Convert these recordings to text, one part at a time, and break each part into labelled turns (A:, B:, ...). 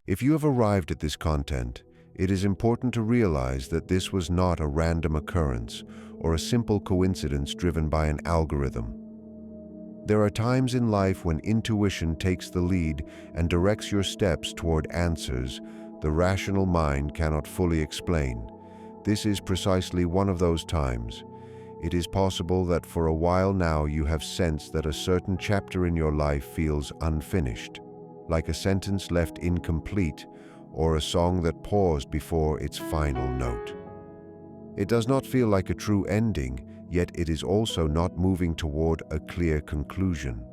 A: If you have arrived at this content, it is important to realize that this was not a random occurrence or a simple coincidence driven by an algorithm. There are times in life when intuition takes the lead and directs your steps toward answers the rational mind cannot fully explain. This is precisely one of those times. It is possible that for a while now you have sensed that a certain chapter in your life feels unfinished, like a sentence left incomplete or a song that paused before its final note. It does not feel like a true ending, yet it is also not moving toward a clear conclusion.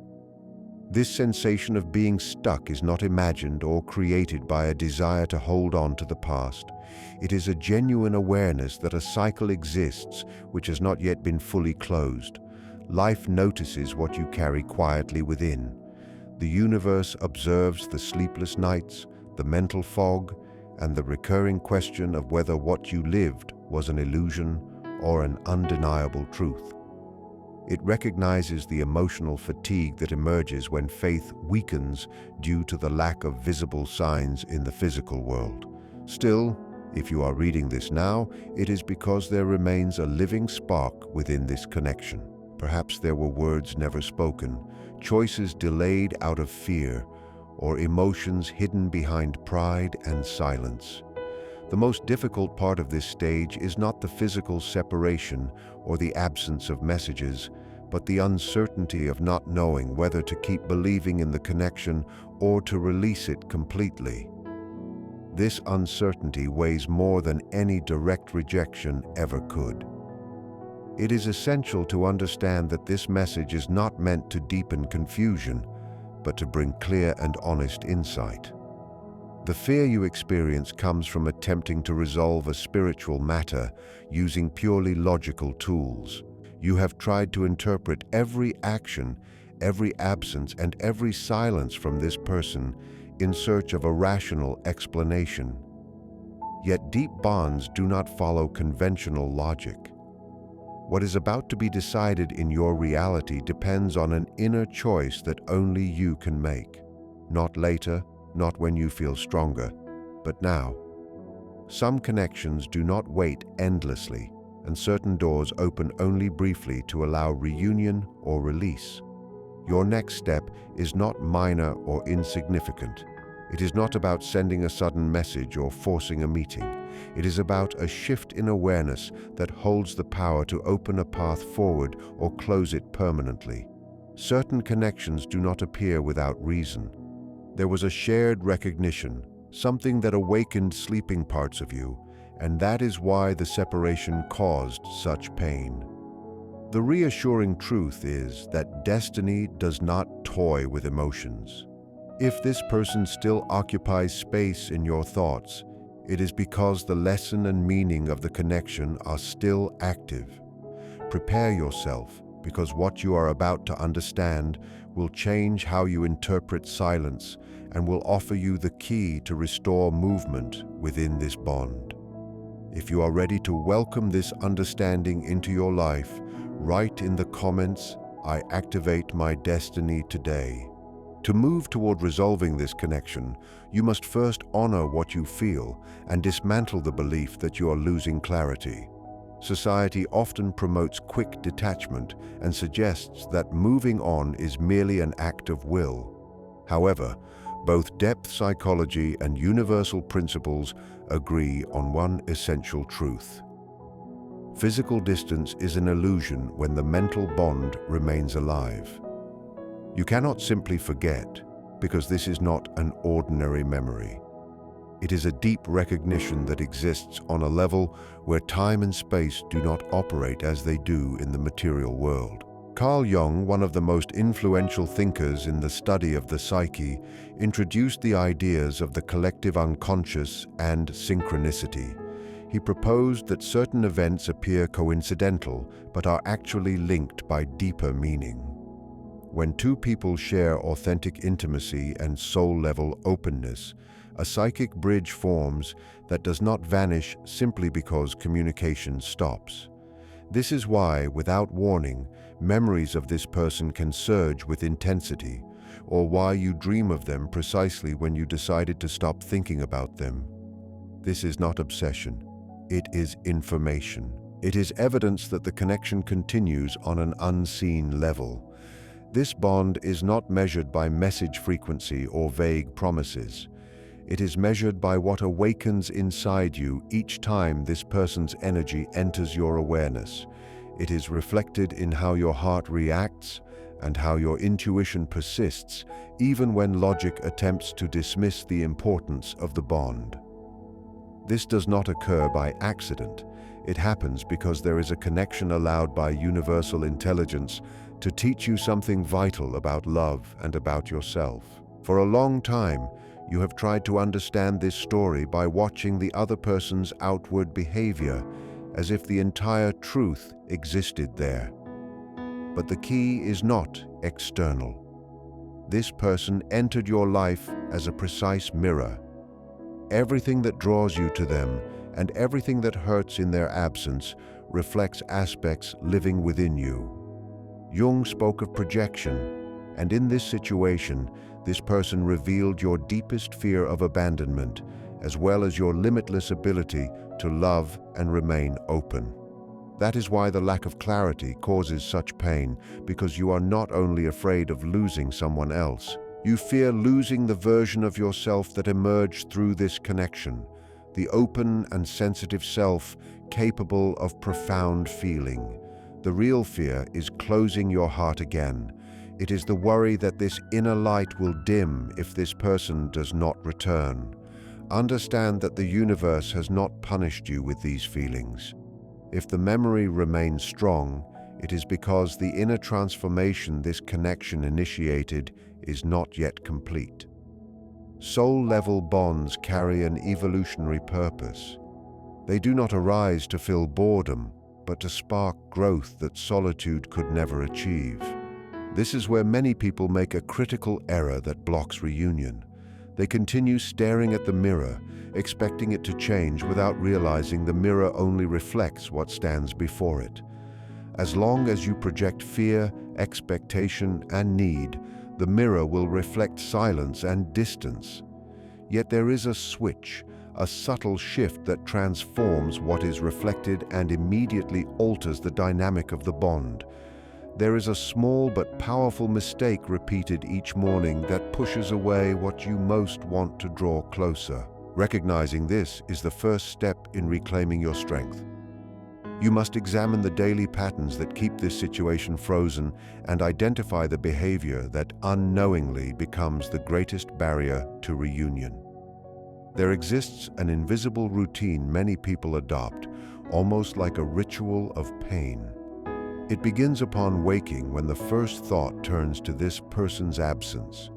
A: This sensation of being stuck is not imagined or created by a desire to hold on to the past. It is a genuine awareness that a cycle exists which has not yet been fully closed. Life notices what you carry quietly within. The universe observes the sleepless nights, the mental fog, and the recurring question of whether what you lived was an illusion or an undeniable truth. It recognizes the emotional fatigue that emerges when faith weakens due to the lack of visible signs in the physical world. Still, if you are reading this now, it is because there remains a living spark within this connection. Perhaps there were words never spoken, choices delayed out of fear, or emotions hidden behind pride and silence. The most difficult part of this stage is not the physical separation or the absence of messages, but the uncertainty of not knowing whether to keep believing in the connection or to release it completely. This uncertainty weighs more than any direct rejection ever could. It is essential to understand that this message is not meant to deepen confusion, but to bring clear and honest insight. The fear you experience comes from attempting to resolve a spiritual matter using purely logical tools. You have tried to interpret every action, every absence, and every silence from this person in search of a rational explanation. Yet deep bonds do not follow conventional logic. What is about to be decided in your reality depends on an inner choice that only you can make. Not later, not when you feel stronger, but now. Some connections do not wait endlessly, and certain doors open only briefly to allow reunion or release. Your next step is not minor or insignificant. It is not about sending a sudden message or forcing a meeting. It is about a shift in awareness that holds the power to open a path forward or close it permanently. Certain connections do not appear without reason. There was a shared recognition, something that awakened sleeping parts of you, and that is why the separation caused such pain. The reassuring truth is that destiny does not toy with emotions. If this person still occupies space in your thoughts, it is because the lesson and meaning of the connection are still active. Prepare yourself, because what you are about to understand will change how you interpret silence and will offer you the key to restore movement within this bond. If you are ready to welcome this understanding into your life, write in the comments, "I activate my destiny today." To move toward resolving this connection, you must first honor what you feel and dismantle the belief that you are losing clarity. Society often promotes quick detachment and suggests that moving on is merely an act of will. However, both depth psychology and universal principles agree on one essential truth. Physical distance is an illusion when the mental bond remains alive. You cannot simply forget, because this is not an ordinary memory. It is a deep recognition that exists on a level where time and space do not operate as they do in the material world. Carl Jung, one of the most influential thinkers in the study of the psyche, introduced the ideas of the collective unconscious and synchronicity. He proposed that certain events appear coincidental but are actually linked by deeper meaning. When two people share authentic intimacy and soul-level openness, a psychic bridge forms that does not vanish simply because communication stops. This is why, without warning, memories of this person can surge with intensity, or why you dream of them precisely when you decided to stop thinking about them. This is not obsession. It is information. It is evidence that the connection continues on an unseen level. This bond is not measured by message frequency or vague promises. It is measured by what awakens inside you each time this person's energy enters your awareness. It is reflected in how your heart reacts and how your intuition persists, even when logic attempts to dismiss the importance of the bond. This does not occur by accident. It happens because there is a connection allowed by universal intelligence to teach you something vital about love and about yourself. For a long time, you have tried to understand this story by watching the other person's outward behavior, as if the entire truth existed there. But the key is not external. This person entered your life as a precise mirror. Everything that draws you to them and everything that hurts in their absence reflects aspects living within you. Jung spoke of projection, and in this situation, this person revealed your deepest fear of abandonment, as well as your limitless ability to love and remain open. That is why the lack of clarity causes such pain, because you are not only afraid of losing someone else, you fear losing the version of yourself that emerged through this connection, the open and sensitive self capable of profound feeling. The real fear is closing your heart again. It is the worry that this inner light will dim if this person does not return. Understand that the universe has not punished you with these feelings. If the memory remains strong, it is because the inner transformation this connection initiated is not yet complete. Soul-level bonds carry an evolutionary purpose. They do not arise to fill boredom, but to spark growth that solitude could never achieve. This is where many people make a critical error that blocks reunion. They continue staring at the mirror, expecting it to change without realizing the mirror only reflects what stands before it. As long as you project fear, expectation, and need, the mirror will reflect silence and distance. Yet there is a switch, a subtle shift that transforms what is reflected and immediately alters the dynamic of the bond. There is a small but powerful mistake repeated each morning that pushes away what you most want to draw closer. Recognizing this is the first step in reclaiming your strength. You must examine the daily patterns that keep this situation frozen and identify the behavior that unknowingly becomes the greatest barrier to reunion. There exists an invisible routine many people adopt, almost like a ritual of pain. It begins upon waking when the first thought turns to this person's absence.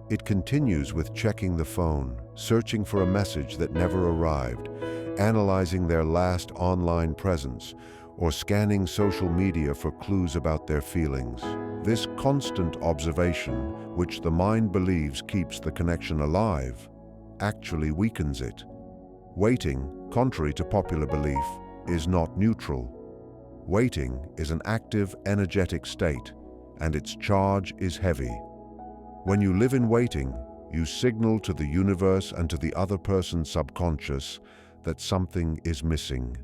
A: It continues with checking the phone, searching for a message that never arrived, analyzing their last online presence, or scanning social media for clues about their feelings. This constant observation, which the mind believes keeps the connection alive, actually weakens it. Waiting, contrary to popular belief, is not neutral. Waiting is an active, energetic state, and its charge is heavy. When you live in waiting, you signal to the universe and to the other person's subconscious that something is missing.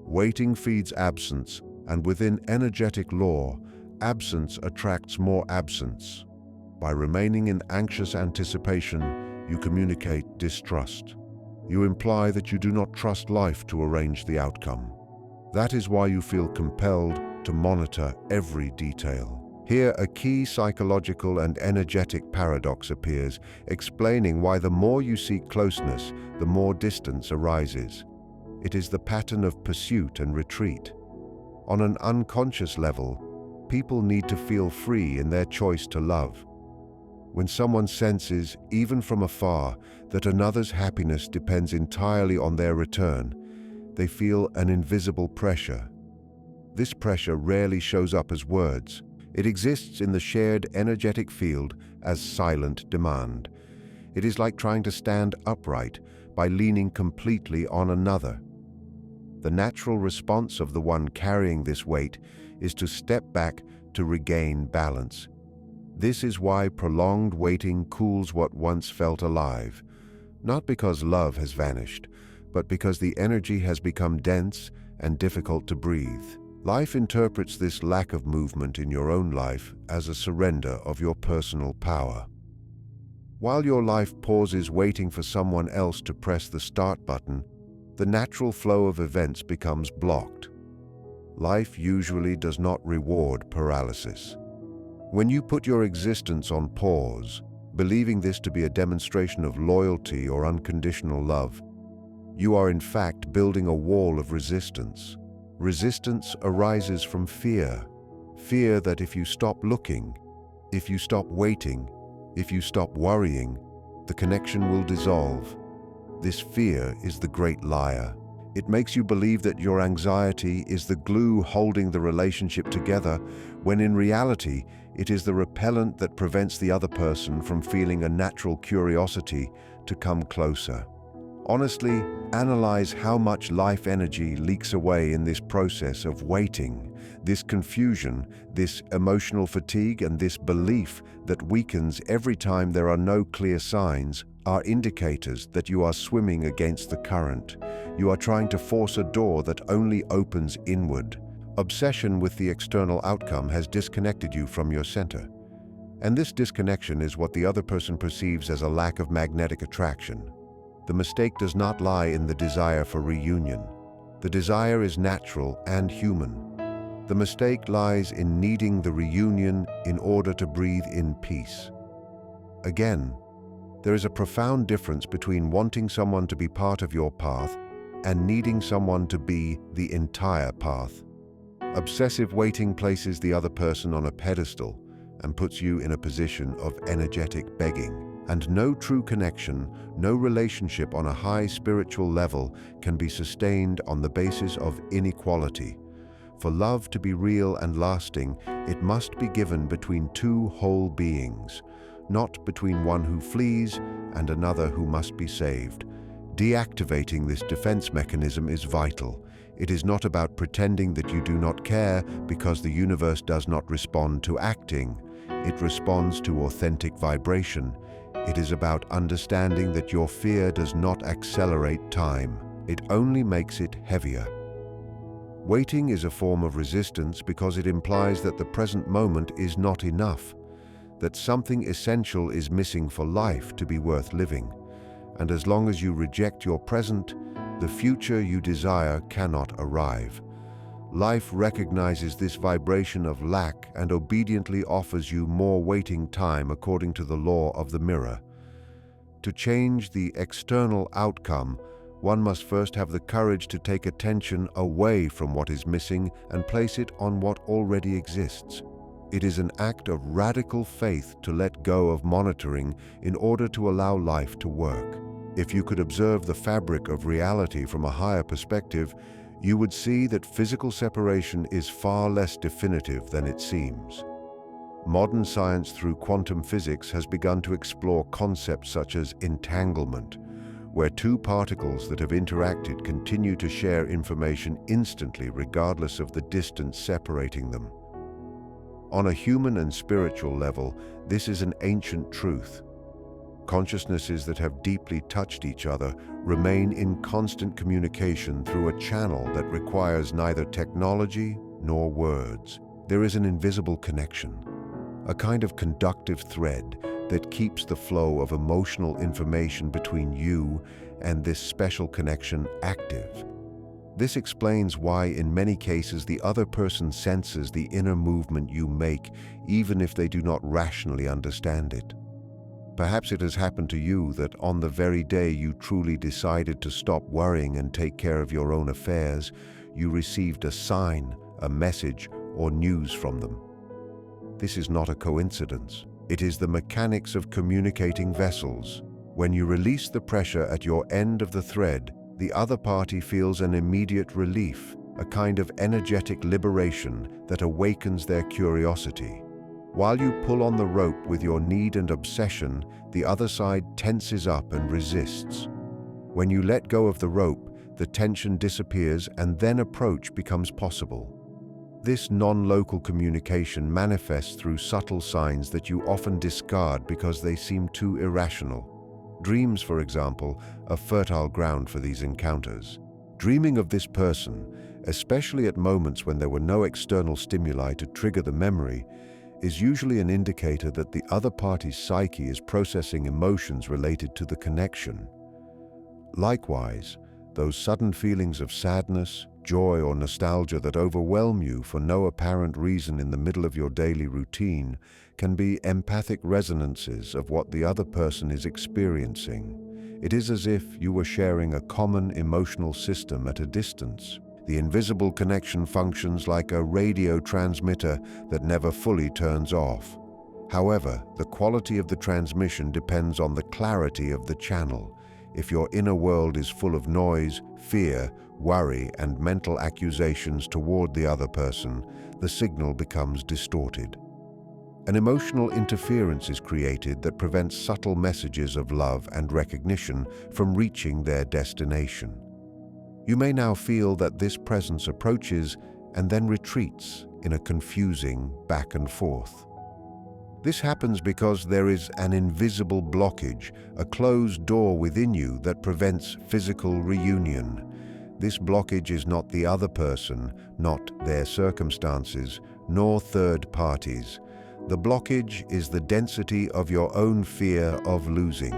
A: Waiting feeds absence, and within energetic law, absence attracts more absence. By remaining in anxious anticipation, you communicate distrust. You imply that you do not trust life to arrange the outcome. That is why you feel compelled to monitor every detail. Here, a key psychological and energetic paradox appears, explaining why the more you seek closeness, the more distance arises. It is the pattern of pursuit and retreat. On an unconscious level, people need to feel free in their choice to love. When someone senses, even from afar, that another's happiness depends entirely on their return, they feel an invisible pressure. This pressure rarely shows up as words. It exists in the shared energetic field as silent demand. It is like trying to stand upright by leaning completely on another. The natural response of the one carrying this weight is to step back to regain balance. This is why prolonged waiting cools what once felt alive, not because love has vanished, but because the energy has become dense and difficult to breathe. Life interprets this lack of movement in your own life as a surrender of your personal power. While your life pauses waiting for someone else to press the start button, the natural flow of events becomes blocked. Life usually does not reward paralysis. When you put your existence on pause, believing this to be a demonstration of loyalty or unconditional love, you are in fact building a wall of resistance. Resistance arises from fear. Fear that if you stop looking, if you stop waiting, if you stop worrying, the connection will dissolve. This fear is the great liar. It makes you believe that your anxiety is the glue holding the relationship together, when in reality, it is the repellent that prevents the other person from feeling a natural curiosity to come closer. Honestly, analyze how much life energy leaks away in this process of waiting. This confusion, this emotional fatigue, and this belief that weakens every time there are no clear signs are indicators that you are swimming against the current. You are trying to force a door that only opens inward. Obsession with the external outcome has disconnected you from your center. And this disconnection is what the other person perceives as a lack of magnetic attraction. The mistake does not lie in the desire for reunion. The desire is natural and human. The mistake lies in needing the reunion in order to breathe in peace. Again, there is a profound difference between wanting someone to be part of your path and needing someone to be the entire path. Obsessive waiting places the other person on a pedestal and puts you in a position of energetic begging. And no true connection, no relationship on a high spiritual level can be sustained on the basis of inequality. For love to be real and lasting, it must be given between two whole beings, not between one who flees and another who must be saved. Deactivating this defense mechanism is vital. It is not about pretending that you do not care because the universe does not respond to acting. It responds to authentic vibration. It is about understanding that your fear does not accelerate time. It only makes it heavier. Waiting is a form of resistance because it implies that the present moment is not enough, that something essential is missing for life to be worth living. And as long as you reject your present, the future you desire cannot arrive. Life recognizes this vibration of lack and obediently offers you more waiting time according to the law of the mirror. To change the external outcome, one must first have the courage to take attention away from what is missing and place it on what already exists. It is an act of radical faith to let go of monitoring in order to allow life to work. If you could observe the fabric of reality from a higher perspective, you would see that physical separation is far less definitive than it seems. Modern science through quantum physics has begun to explore concepts such as entanglement, where two particles that have interacted continue to share information instantly regardless of the distance separating them. On a human and spiritual level, this is an ancient truth. Consciousnesses that have deeply touched each other remain in constant communication through a channel that requires neither technology nor words. There is an invisible connection, a kind of conductive thread that keeps the flow of emotional information between you and this special connection active. This explains why in many cases the other person senses the inner movement you make, even if they do not rationally understand it. Perhaps it has happened to you that on the very day you truly decided to stop worrying and take care of your own affairs, you received a sign, a message, or news from them. This is not a coincidence. It is the mechanics of communicating vessels. When you release the pressure at your end of the thread, the other party feels an immediate relief, a kind of energetic liberation that awakens their curiosity. While you pull on the rope with your need and obsession, the other side tenses up and resists. When you let go of the rope, the tension disappears and then approach becomes possible. This non-local communication manifests through subtle signs that you often discard because they seem too irrational. Dreams, for example, are fertile ground for these encounters. Dreaming of this person, especially at moments when there were no external stimuli to trigger the memory, is usually an indicator that the other party's psyche is processing emotions related to the connection. Likewise, those sudden feelings of sadness, joy, or nostalgia that overwhelm you for no apparent reason in the middle of your daily routine can be empathic resonances of what the other person is experiencing. It is as if you were sharing a common emotional system at a distance. The invisible connection functions like a radio transmitter that never fully turns off. However, the quality of the transmission depends on the clarity of the channel. If your inner world is full of noise, fear, worry, and mental accusations toward the other person, the signal becomes distorted. An emotional interference is created that prevents subtle messages of love and recognition from reaching their destination. You may now feel that this presence approaches and then retreats in a confusing back and forth. This happens because there is an invisible blockage, a closed door within you that prevents physical reunion. This blockage is not the other person, not their circumstances, nor third parties. The blockage is the density of your own fear of losing.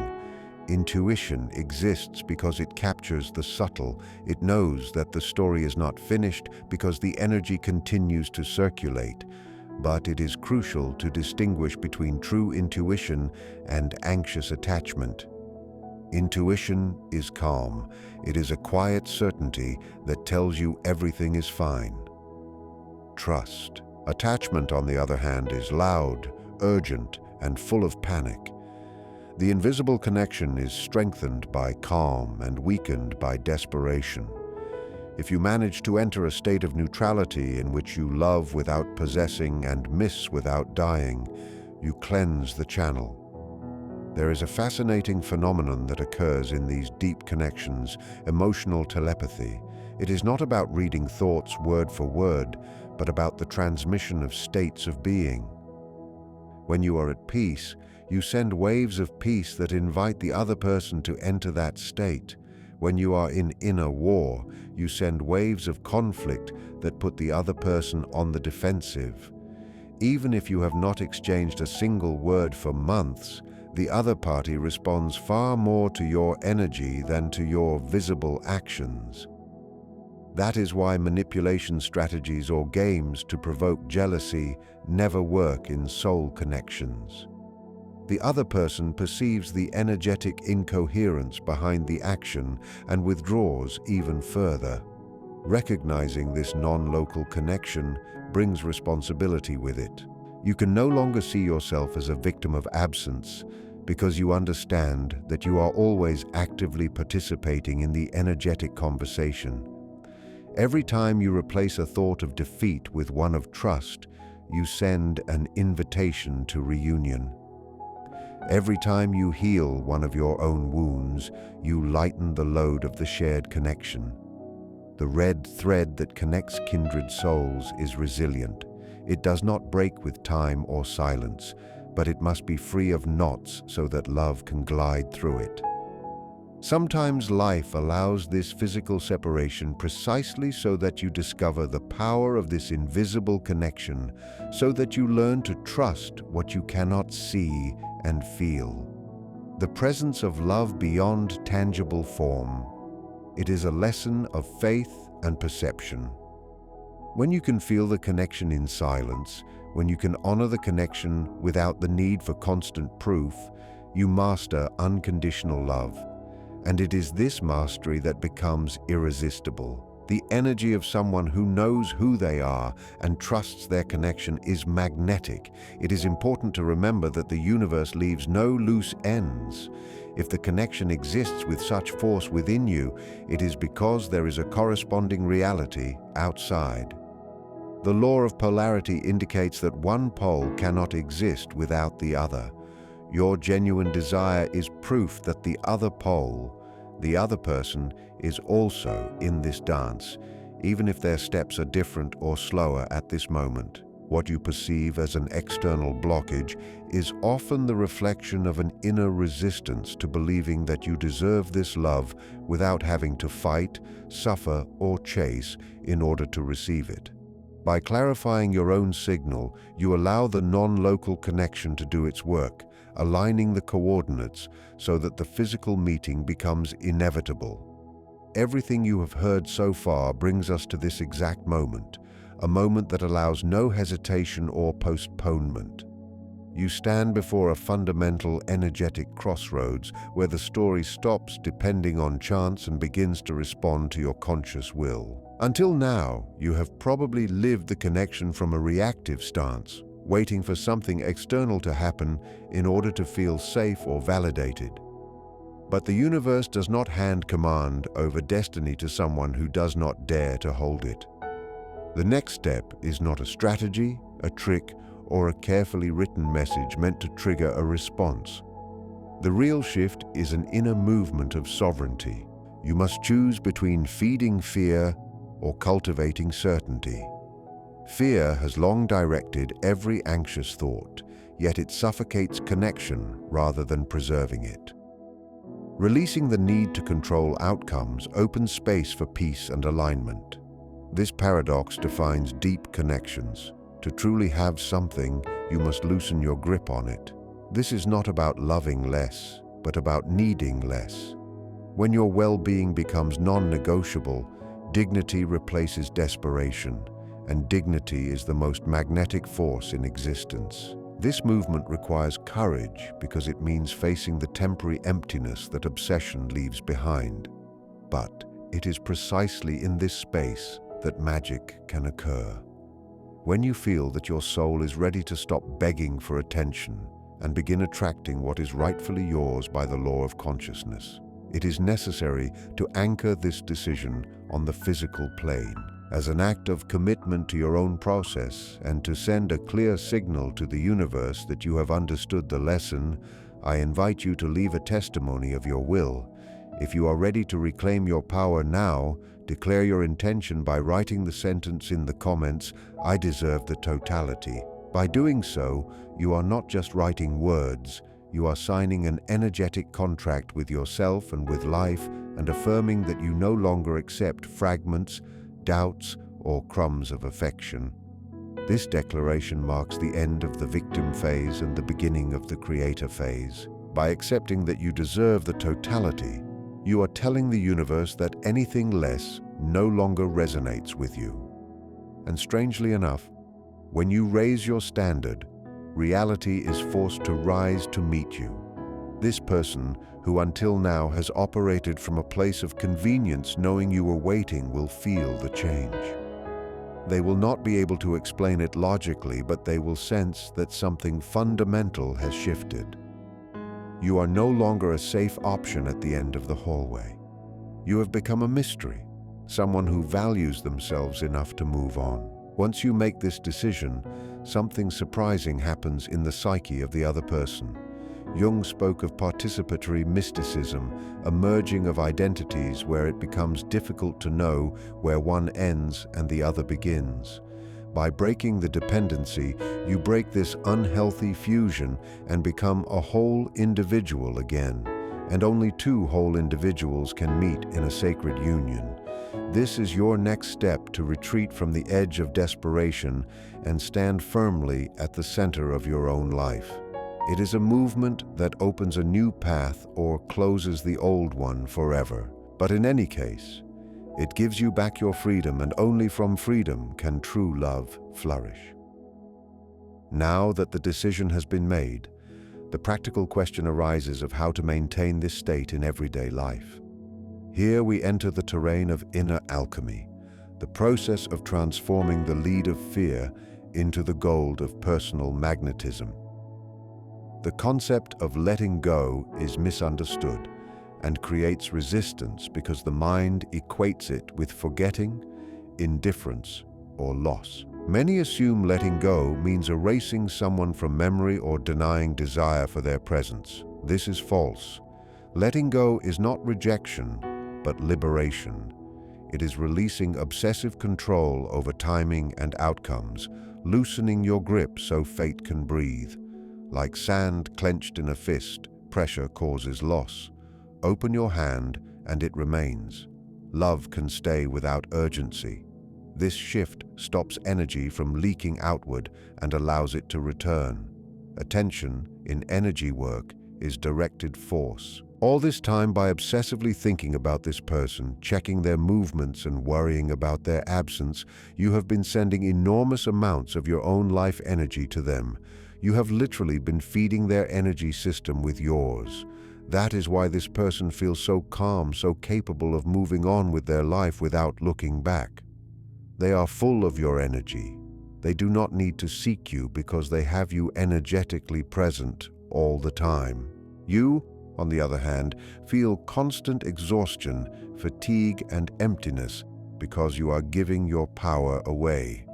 A: Intuition exists because it captures the subtle. It knows that the story is not finished because the energy continues to circulate. But it is crucial to distinguish between true intuition and anxious attachment. Intuition is calm. It is a quiet certainty that tells you everything is fine. Trust. Attachment, on the other hand, is loud, urgent, and full of panic. The invisible connection is strengthened by calm and weakened by desperation. If you manage to enter a state of neutrality in which you love without possessing and miss without dying, you cleanse the channel. There is a fascinating phenomenon that occurs in these deep connections, emotional telepathy. It is not about reading thoughts word for word, but about the transmission of states of being. When you are at peace, you send waves of peace that invite the other person to enter that state. When you are in inner war, you send waves of conflict that put the other person on the defensive. Even if you have not exchanged a single word for months, the other party responds far more to your energy than to your visible actions. That is why manipulation strategies or games to provoke jealousy never work in soul connections. The other person perceives the energetic incoherence behind the action and withdraws even further. Recognizing this non-local connection brings responsibility with it. You can no longer see yourself as a victim of absence because you understand that you are always actively participating in the energetic conversation. Every time you replace a thought of defeat with one of trust, you send an invitation to reunion. Every time you heal one of your own wounds, you lighten the load of the shared connection. The red thread that connects kindred souls is resilient. It does not break with time or silence, but it must be free of knots so that love can glide through it. Sometimes life allows this physical separation precisely so that you discover the power of this invisible connection, so that you learn to trust what you cannot see and feel. The presence of love beyond tangible form. It is a lesson of faith and perception. When you can feel the connection in silence, when you can honor the connection without the need for constant proof, you master unconditional love. And it is this mastery that becomes irresistible. The energy of someone who knows who they are and trusts their connection is magnetic. It is important to remember that the universe leaves no loose ends. If the connection exists with such force within you, it is because there is a corresponding reality outside. The law of polarity indicates that one pole cannot exist without the other. Your genuine desire is proof that the other pole, the other person, is also in this dance. even if their steps are different or slower at this moment. What you perceive as an external blockage is often the reflection of an inner resistance to believing that you deserve this love without having to fight, suffer, or chase in order to receive it. By clarifying your own signal, you allow the non-local connection to do its work, aligning the coordinates so that the physical meeting becomes inevitable. Everything you have heard so far brings us to this exact moment, a moment that allows no hesitation or postponement. You stand before a fundamental energetic crossroads where the story stops depending on chance and begins to respond to your conscious will. Until now, you have probably lived the connection from a reactive stance, waiting for something external to happen in order to feel safe or validated. But the universe does not hand command over destiny to someone who does not dare to hold it. The next step is not a strategy, a trick, or a carefully written message meant to trigger a response. The real shift is an inner movement of sovereignty. You must choose between feeding fear or cultivating certainty. Fear has long directed every anxious thought, yet it suffocates connection rather than preserving it. Releasing the need to control outcomes opens space for peace and alignment. This paradox defines deep connections. To truly have something, you must loosen your grip on it. This is not about loving less, but about needing less. When your well-being becomes non-negotiable, dignity replaces desperation, and dignity is the most magnetic force in existence. This movement requires courage because it means facing the temporary emptiness that obsession leaves behind. But it is precisely in this space that magic can occur. When you feel that your soul is ready to stop begging for attention and begin attracting what is rightfully yours by the law of consciousness, it is necessary to anchor this decision on the physical plane as an act of commitment to your own process and to send a clear signal to the universe that you have understood the lesson. I invite you to leave a testimony of your will. If you are ready to reclaim your power now, declare your intention by writing the sentence in the comments, "I deserve the totality." By doing so, you are not just writing words, you are signing an energetic contract with yourself and with life and affirming that you no longer accept fragments, doubts, or crumbs of affection. This declaration marks the end of the victim phase and the beginning of the creator phase. By accepting that you deserve the totality, you are telling the universe that anything less no longer resonates with you. And strangely enough, when you raise your standard, reality is forced to rise to meet you. This person, who until now has operated from a place of convenience knowing you were waiting, will feel the change. They will not be able to explain it logically, but they will sense that something fundamental has shifted. You are no longer a safe option at the end of the hallway. You have become a mystery, someone who values themselves enough to move on. Once you make this decision, something surprising happens in the psyche of the other person. Jung spoke of participatory mysticism, a merging of identities where it becomes difficult to know where one ends and the other begins. By breaking the dependency, you break this unhealthy fusion and become a whole individual again. And only two whole individuals can meet in a sacred union. This is your next step to retreat from the edge of desperation and stand firmly at the center of your own life. It is a movement that opens a new path or closes the old one forever. But in any case, it gives you back your freedom, and only from freedom can true love flourish. Now that the decision has been made, the practical question arises of how to maintain this state in everyday life. Here we enter the terrain of inner alchemy, the process of transforming the lead of fear into the gold of personal magnetism. The concept of letting go is misunderstood and creates resistance because the mind equates it with forgetting, indifference, or loss. Many assume letting go means erasing someone from memory or denying desire for their presence. This is false. Letting go is not rejection, but liberation. It is releasing obsessive control over timing and outcomes, loosening your grip so fate can breathe. Like sand clenched in a fist, pressure causes loss. Open your hand and it remains. Love can stay without urgency. This shift stops energy from leaking outward and allows it to return. Attention, in energy work, is directed force. All this time, by obsessively thinking about this person, checking their movements and worrying about their absence, you have been sending enormous amounts of your own life energy to them. You have literally been feeding their energy system with yours. That is why this person feels so calm, so capable of moving on with their life without looking back. They are full of your energy. They do not need to seek you because they have you energetically present all the time. You, on the other hand, feel constant exhaustion, fatigue, and emptiness because you are giving your power away.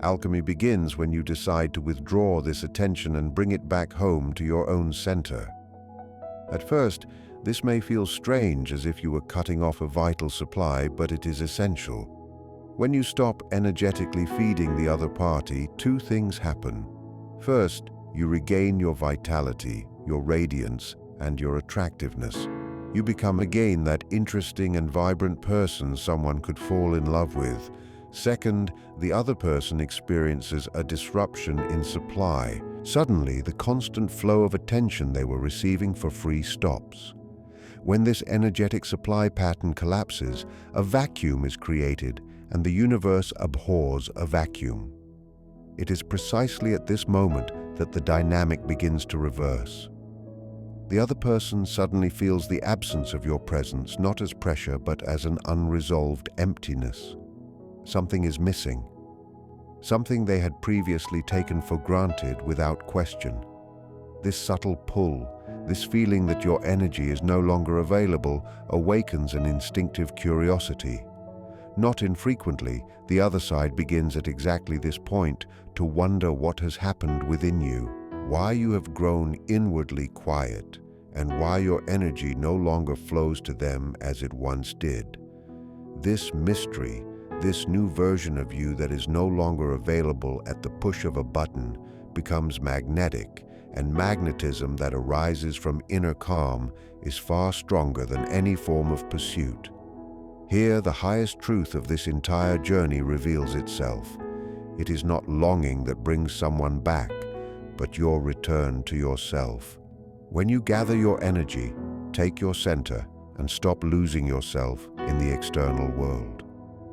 A: Alchemy begins when you decide to withdraw this attention and bring it back home to your own center. At first, this may feel strange, as if you were cutting off a vital supply, but it is essential. When you stop energetically feeding the other party, two things happen. First, you regain your vitality, your radiance, and your attractiveness. You become again that interesting and vibrant person someone could fall in love with. Second, the other person experiences a disruption in supply. Suddenly, the constant flow of attention they were receiving for free stops. When this energetic supply pattern collapses, a vacuum is created, and the universe abhors a vacuum. It is precisely at this moment that the dynamic begins to reverse. The other person suddenly feels the absence of your presence, not as pressure, but as an unresolved emptiness. Something is missing. Something they had previously taken for granted without question. This subtle pull, this feeling that your energy is no longer available, awakens an instinctive curiosity. Not infrequently, the other side begins at exactly this point to wonder what has happened within you, why you have grown inwardly quiet, and why your energy no longer flows to them as it once did. This mystery, this new version of you that is no longer available at the push of a button, becomes magnetic, and magnetism that arises from inner calm is far stronger than any form of pursuit. Here, the highest truth of this entire journey reveals itself. It is not longing that brings someone back, but your return to yourself. When you gather your energy, take your center and stop losing yourself in the external world.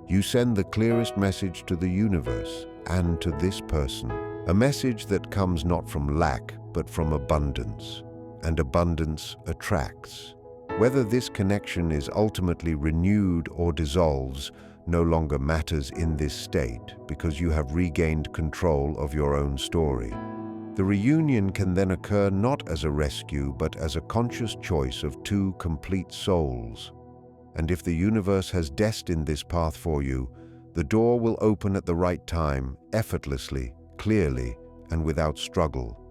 A: You send the clearest message to the universe and to this person, a message that comes not from lack, but from abundance, and abundance attracts. Whether this connection is ultimately renewed or dissolves no longer matters in this state, because you have regained control of your own story. The reunion can then occur not as a rescue, but as a conscious choice of two complete souls. And if the universe has destined this path for you, the door will open at the right time, effortlessly, clearly, and without struggle.